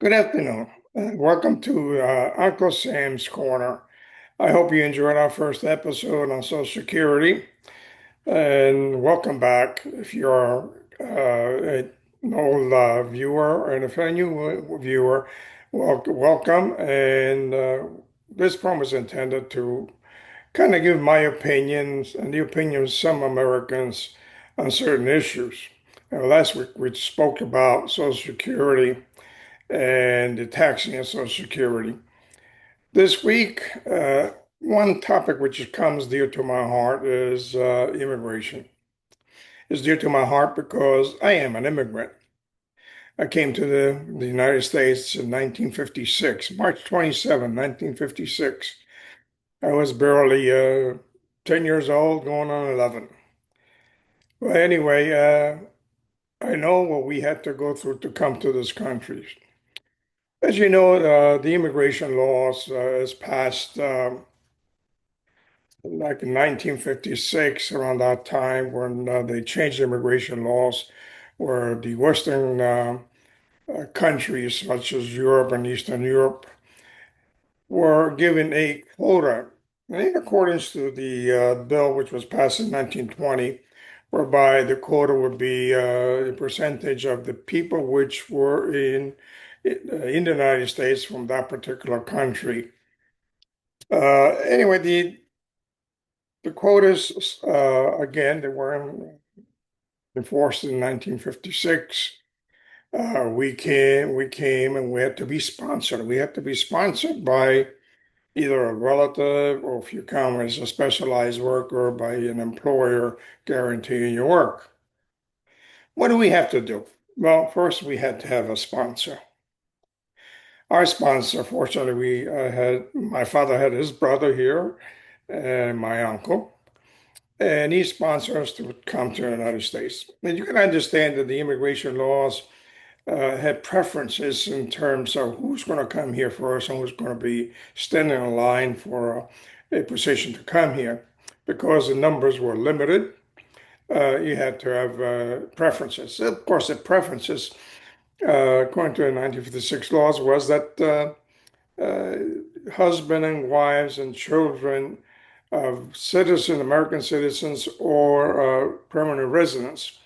Good afternoon, and welcome to Uncle Sam's Corner. I hope you enjoyed our first episode on Social Security, and welcome back if you're an old viewer, and if you're a new viewer, welcome. And this program is intended to kind of give my opinions and the opinions of some Americans on certain issues. Last week we spoke about Social Security and the taxing of Social Security. This week, one topic which comes dear to my heart is immigration. It's dear to my heart because I am an immigrant. I came to the United States in 1956, March 27, 1956. I was barely 10 years old, going on 11. Well, anyway, I know what we had to go through to come to this country. As you know, the immigration laws is passed like in 1956, around that time when they changed immigration laws, where the Western countries, such as Europe and Eastern Europe, were given a quota, in accordance to the bill which was passed in 1920, whereby the quota would be a percentage of the people which were in the United States from that particular country. Anyway, the quotas, again, they were enforced in 1956. We came and we had to be sponsored. We had to be sponsored by either a relative, or if you come as a specialized worker, by an employer guaranteeing your work. What do we have to do? Well, first we had to have a sponsor. Our sponsor, fortunately, we had my father had his brother here, and my uncle. And he sponsors us to come to the United States. And you can understand that the immigration laws had preferences in terms of who's going to come here first and who's going to be standing in line for a position to come here. Because the numbers were limited, you had to have preferences. Of course, the preferences, according to the 1956 laws, was that husband and wives and children of American citizens or permanent residents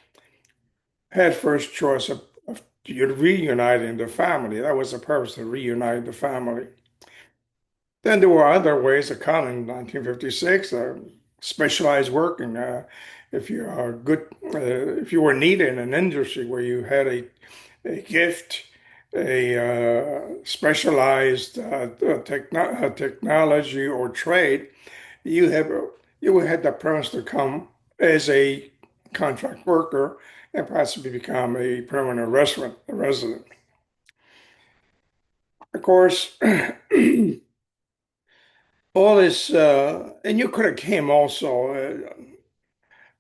had first choice of reuniting the family. That was the purpose, to reunite the family. Then there were other ways of coming in 1956, specialized working. If you are good, if you were needed in an industry where you had a gift, a specialized technology or trade, you have you had the preference to come as a contract worker and possibly become a permanent resident. Of course, all this, and you could have came also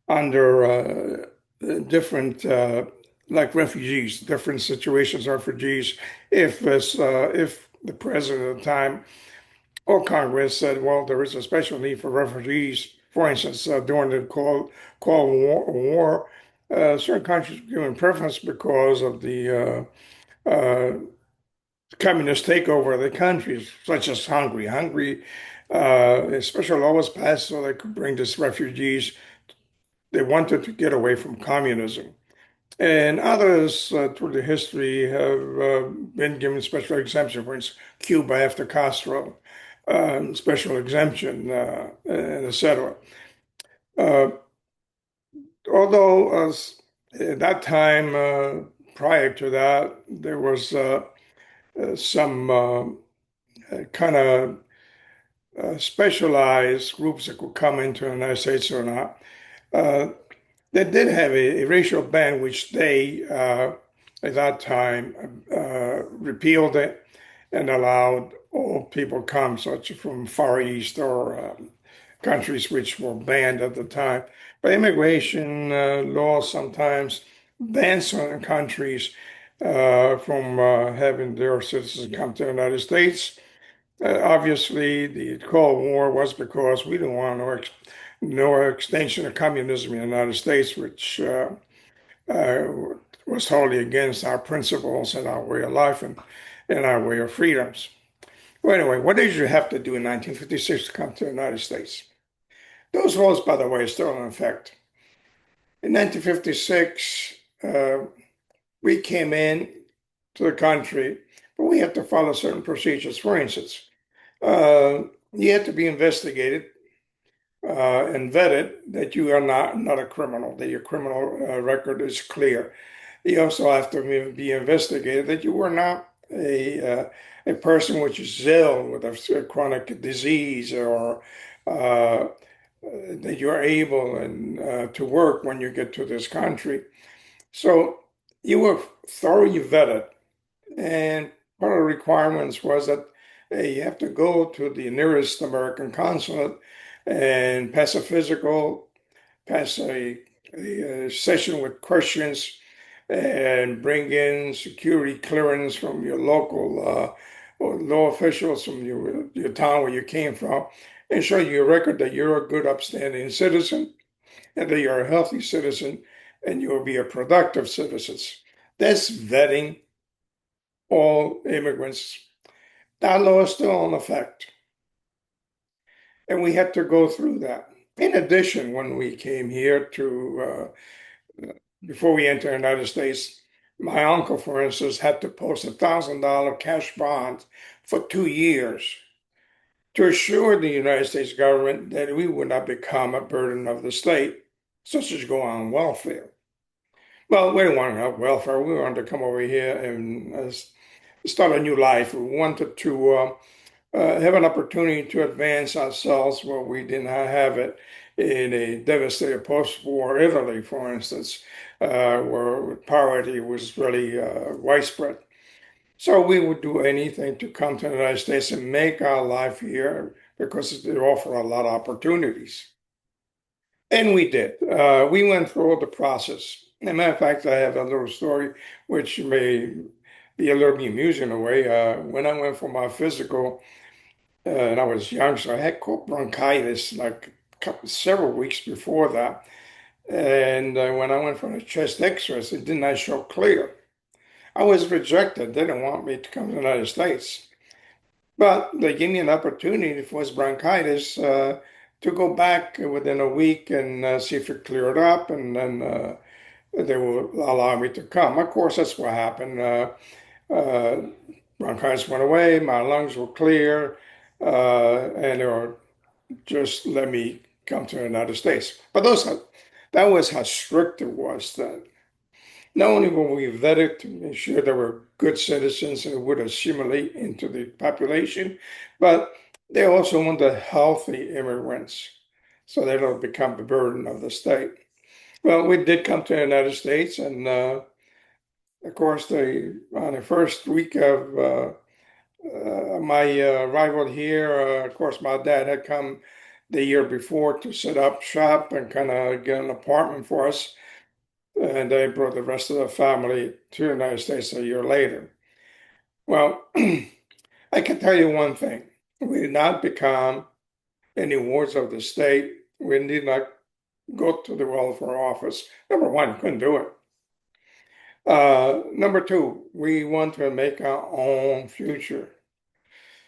under different, like refugees, different situations of refugees. If the president at the time or Congress said, well, there is a special need for refugees. For instance, during the Cold War, certain countries were given preference because of the communist takeover of the countries, such as Hungary. Hungary, a special law was passed so they could bring these refugees. They wanted to get away from communism. And others through the history have been given special exemption. For instance, Cuba after Castro, special exemption, and etc. Uh, although at that time, prior to that, there was some kind of specialized groups that could come into the United States or not. Uh, they did have a racial ban, which they, at that time, repealed it and allowed all people come, such from Far East or countries which were banned at the time. But immigration laws sometimes ban certain countries from having their citizens come to the United States. Obviously, the Cold War was because we didn't want no extension of communism in the United States, which uh, was totally against our principles and our way of life. And in our way of freedoms. Well, anyway, what did you have to do in 1956 to come to the United States? Those laws, by the way, are still in effect. In 1956, we came in to the country, but we had to follow certain procedures. For instance, uh, you had to be investigated and vetted that you are not a criminal, that your criminal record is clear. You also have to be investigated that you were not a person which is ill with a chronic disease or that you're able to work when you get to this country. So you were thoroughly vetted, and part of the requirements was that you have to go to the nearest American consulate and pass a physical, pass a session with questions, and bring in security clearance from your local or law officials from your town where you came from, and show your record that you're a good, upstanding citizen and that you're a healthy citizen and you'll be a productive citizen. That's vetting all immigrants. That law is still in effect, and we had to go through that. In addition, when we came here before we entered the United States, my uncle, for instance, had to post $1,000 cash bond for 2 years to assure the United States government that we would not become a burden of the state, such as go on welfare. Well, we didn't want to have welfare. We wanted to come over here and start a new life. We wanted to have an opportunity to advance ourselves where we did not have it in a devastated post-war Italy, for instance, where poverty was really widespread. So we would do anything to come to the United States and make our life here because it offered a lot of opportunities. And we did. We went through the process. As a matter of fact, I have a little story which may be a little bit amusing in a way. When I went for my physical, and I was young, so I had cold bronchitis like several weeks before that. And when I went for the chest x-rays, it did not show clear. I was rejected. They didn't want me to come to the United States. But they gave me an opportunity for his bronchitis to go back within a week and see if it cleared up, and then they will allow me to come. Of course, that's what happened. Uh, Bronchitis went away, my lungs were clear, and they were just let me come to the United States. But that was how strict it was then. Not only were we vetted to make sure they were good citizens and would assimilate into the population, but they also wanted healthy immigrants so they don't become a burden of the state. Well, we did come to the United States, and of course, on the first week of my arrival here, of course, my dad had come the year before to set up shop and kind of get an apartment for us. And they brought the rest of the family to the United States a year later. Well, I can tell you one thing. We did not become any wards of the state. We did not go to the welfare office. Number one, couldn't do it. Number two, we want to make our own future.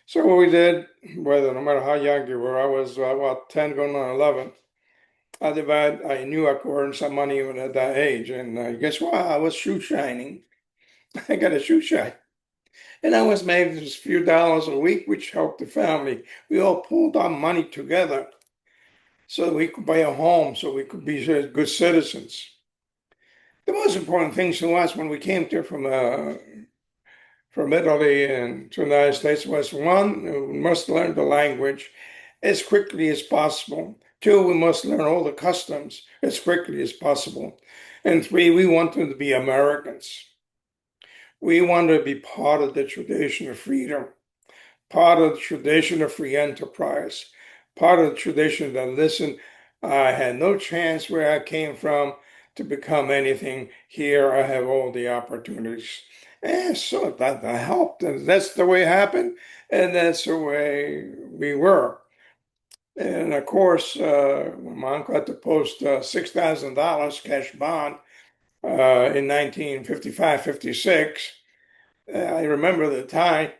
So what we did, whether no matter how young you were, I was about 10 going on 11. I knew I could earn some money even at that age. And guess what? I was shoe shining. I got a shoe shine. And I was made just a few dollars a week, which helped the family. We all pulled our money together so we could buy a home, so we could be good citizens. The most important thing to us when we came here from Italy and to the United States was one, we must learn the language as quickly as possible. Two, we must learn all the customs as quickly as possible. And three, we wanted to be Americans. We wanted to be part of the tradition of freedom, part of the tradition of free enterprise, part of the tradition that, listen, I had no chance where I came from to become anything. Here I have all the opportunities. And so that helped. And that's the way it happened. And that's the way we were. And of course, when my uncle had to post $6,000 cash bond in 1955, 56, I remember the time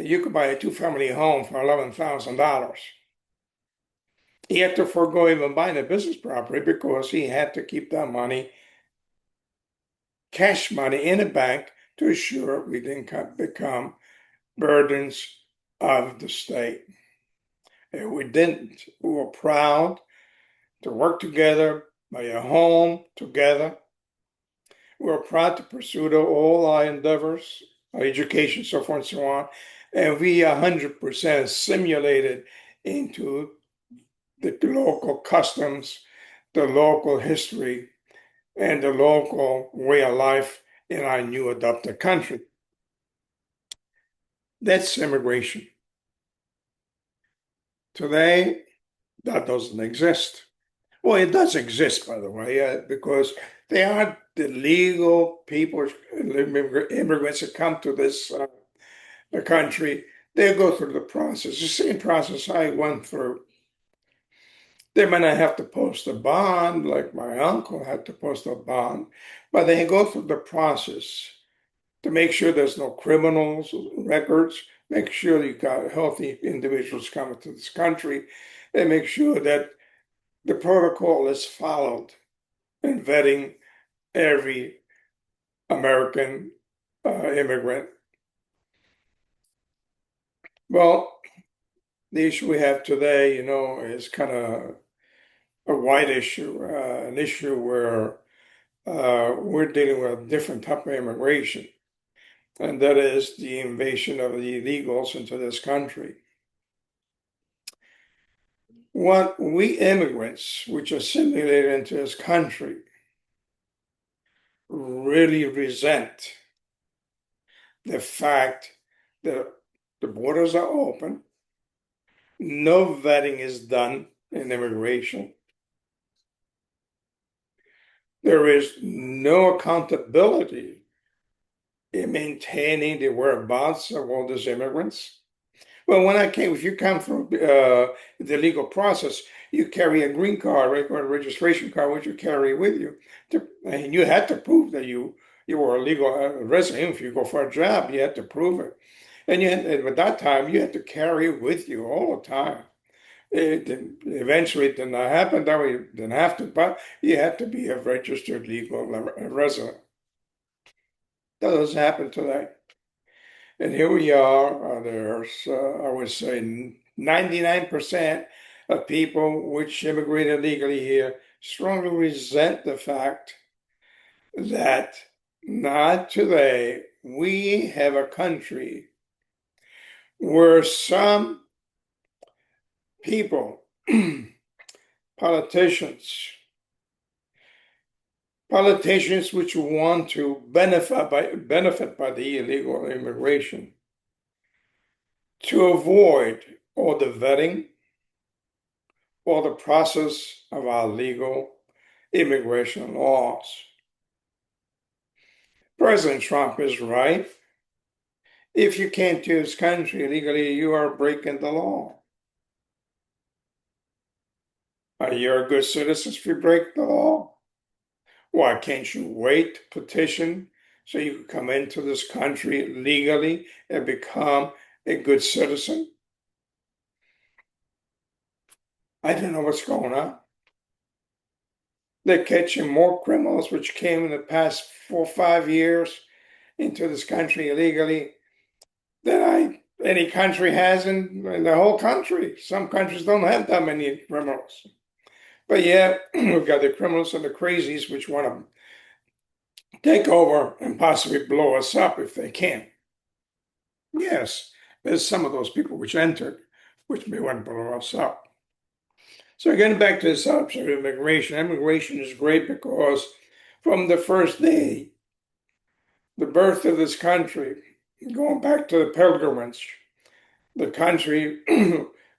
you could buy a two-family home for $11,000. He had to forego even buying a business property because he had to keep that money, cash money in a bank to ensure we didn't become burdens of the state. And we didn't. We were proud to work together, buy a home together. We were proud to pursue all our endeavors, our education, so forth and so on. And we 100% simulated into the local customs, the local history, and the local way of life in our new adopted country. That's immigration. Today, that doesn't exist. Well, it does exist, by the way, because they are the legal people, immigrants that come to this the country. They go through the process, the same process I went through. They might not have to post a bond like my uncle had to post a bond, but they go through the process to make sure there's no criminals records, make sure you got healthy individuals coming to this country, and make sure that the protocol is followed in vetting every American immigrant. Well, the issue we have today, is kind of a wide issue, an issue where we're dealing with a different type of immigration, and that is the invasion of the illegals into this country. What we immigrants, which assimilated into this country, really resent the fact that the borders are open, no vetting is done in immigration. There is no accountability in maintaining the whereabouts of all these immigrants. Well, if you come from the legal process, you carry a green card, right, or a registration card, which you carry with you. And you had to prove that you were a legal resident. If you go for a job, you had to prove it. And at that time, you had to carry it with you all the time. Eventually, it did not happen that way. You didn't have to, but you had to be a registered legal resident. That doesn't happen today. And here we are. There's, I would say, 99% of people which immigrated legally here strongly resent the fact that not today we have a country where some people, politicians, which want to benefit by the illegal immigration, to avoid all the vetting, all the process of our legal immigration laws. President Trump is right. If you came to his country illegally, you are breaking the law. Are you a good citizen if you break the law? Why can't you wait, petition, so you can come into this country legally and become a good citizen? I don't know what's going on. They're catching more criminals which came in the past 4 or 5 years into this country illegally than any country has in the whole country. Some countries don't have that many criminals. But yeah, we've got the criminals and the crazies which want to take over and possibly blow us up if they can. Yes, there's some of those people which entered, which may want to blow us up. So getting back to the subject of immigration, immigration is great because from the first day, the birth of this country, going back to the pilgrimage, the country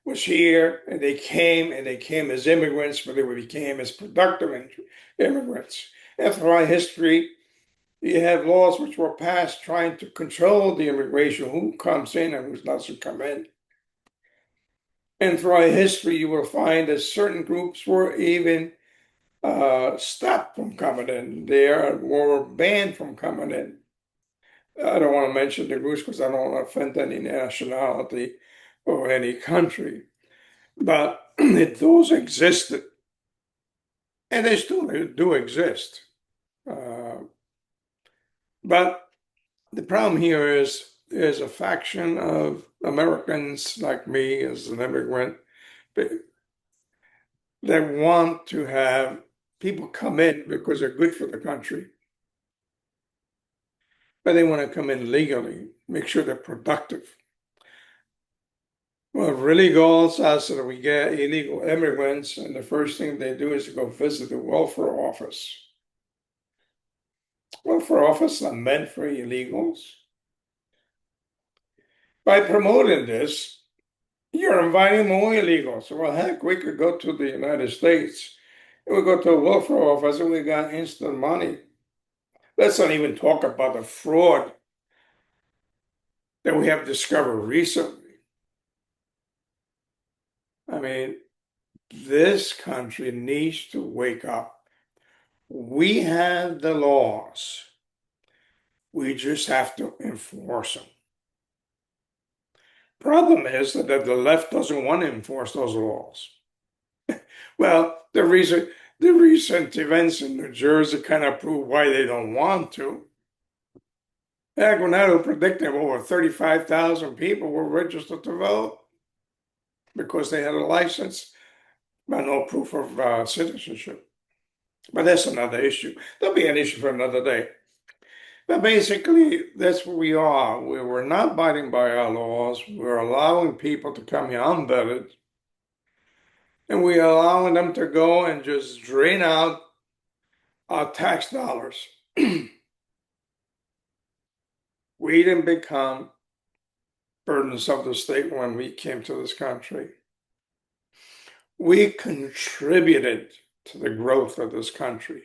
was here and they came as immigrants, but they became as productive immigrants. And throughout history, you have laws which were passed trying to control the immigration, who comes in and who doesn't come in. And throughout history, you will find that certain groups were even stopped from coming in. They were banned from coming in. I don't want to mention the groups because I don't want to offend any nationality or any country, but those existed, and they still do exist. Uh, but the problem here is there's a faction of Americans like me as an immigrant that want to have people come in because they're good for the country, but they want to come in legally, make sure they're productive. Well, really goes us that we get illegal immigrants, and the first thing they do is to go visit the welfare office. Welfare office are meant for illegals. By promoting this, you're inviting more illegals. Well, heck, we could go to the United States and we go to a welfare office and we got instant money. Let's not even talk about the fraud that we have discovered recently. I mean, this country needs to wake up. We have the laws. We just have to enforce them. Problem is that the left doesn't want to enforce those laws. Well, the recent events in New Jersey kind of prove why they don't want to. Aguinaldo predicted over 35,000 people were registered to vote because they had a license, but no proof of citizenship. But that's another issue. There'll be an issue for another day. But basically, that's where we are. We're not abiding by our laws. We're allowing people to come here unvetted, and we're allowing them to go and just drain out our tax dollars. We didn't become burdens of the state when we came to this country. We contributed to the growth of this country.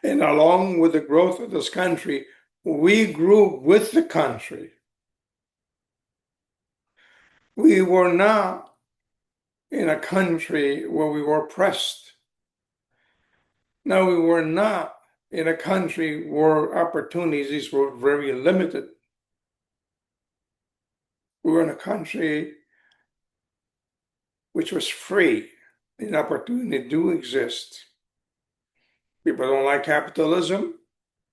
And along with the growth of this country, we grew with the country. We were not in a country where we were oppressed. No, we were not in a country where opportunities were very limited. We were in a country which was free, and opportunity do exist. People don't like capitalism.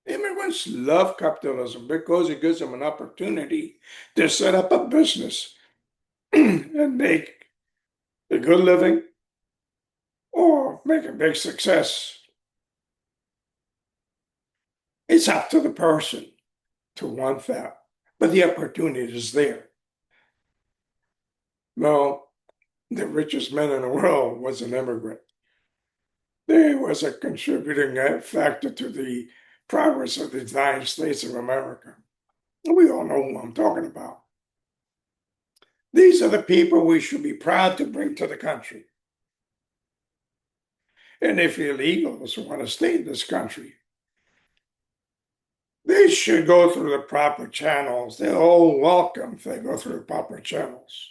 Immigrants love capitalism because it gives them an opportunity to set up a business and make a good living or make a big success. It's up to the person to want that, but the opportunity is there. Well, the richest man in the world was an immigrant. There was a contributing factor to the progress of the United States of America. We all know who I'm talking about. These are the people we should be proud to bring to the country. And if illegals want to stay in this country, they should go through the proper channels. They're all welcome if they go through the proper channels.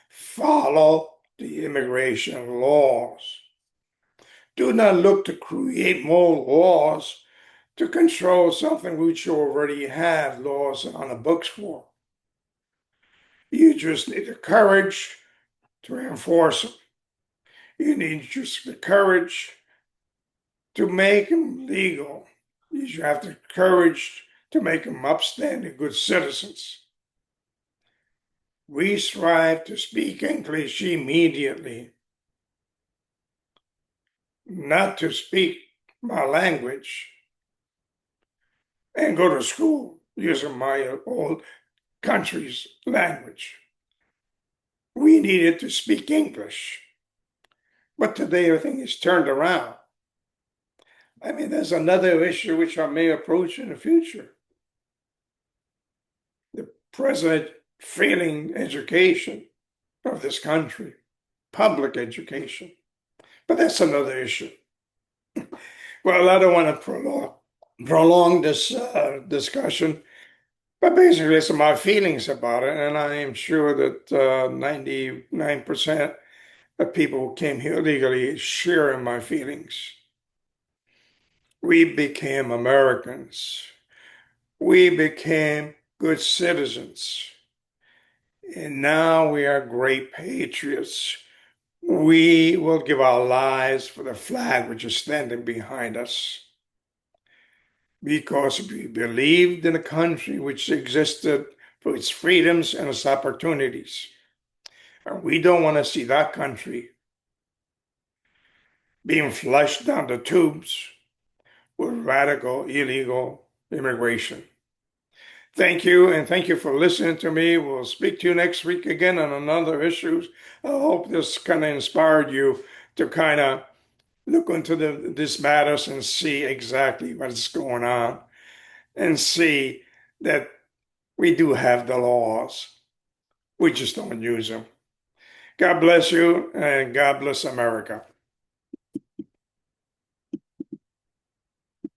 Follow the immigration laws. Do not look to create more laws to control something which you already have laws on the books for. You just need the courage to enforce them. You need just the courage to make them legal. You have the courage to make them upstanding, good citizens. We strive to speak English immediately, not to speak my language and go to school using my old country's language. We needed to speak English. But today everything is turned around. I mean, there's another issue which I may approach in the future. The president failing education of this country, public education. But that's another issue. Well, I don't want to prolong this discussion, but basically, some of my feelings about it, and I am sure that 99% of people who came here legally share in my feelings. We became Americans. We became good citizens, and now we are great patriots. We will give our lives for the flag which is standing behind us because we believed in a country which existed for its freedoms and its opportunities. And we don't want to see that country being flushed down the tubes with radical illegal immigration. Thank you, and thank you for listening to me. We'll speak to you next week again on another issue. I hope this kind of inspired you to kind of look into these matters and see exactly what's going on and see that we do have the laws. We just don't use them. God bless you, and God bless America.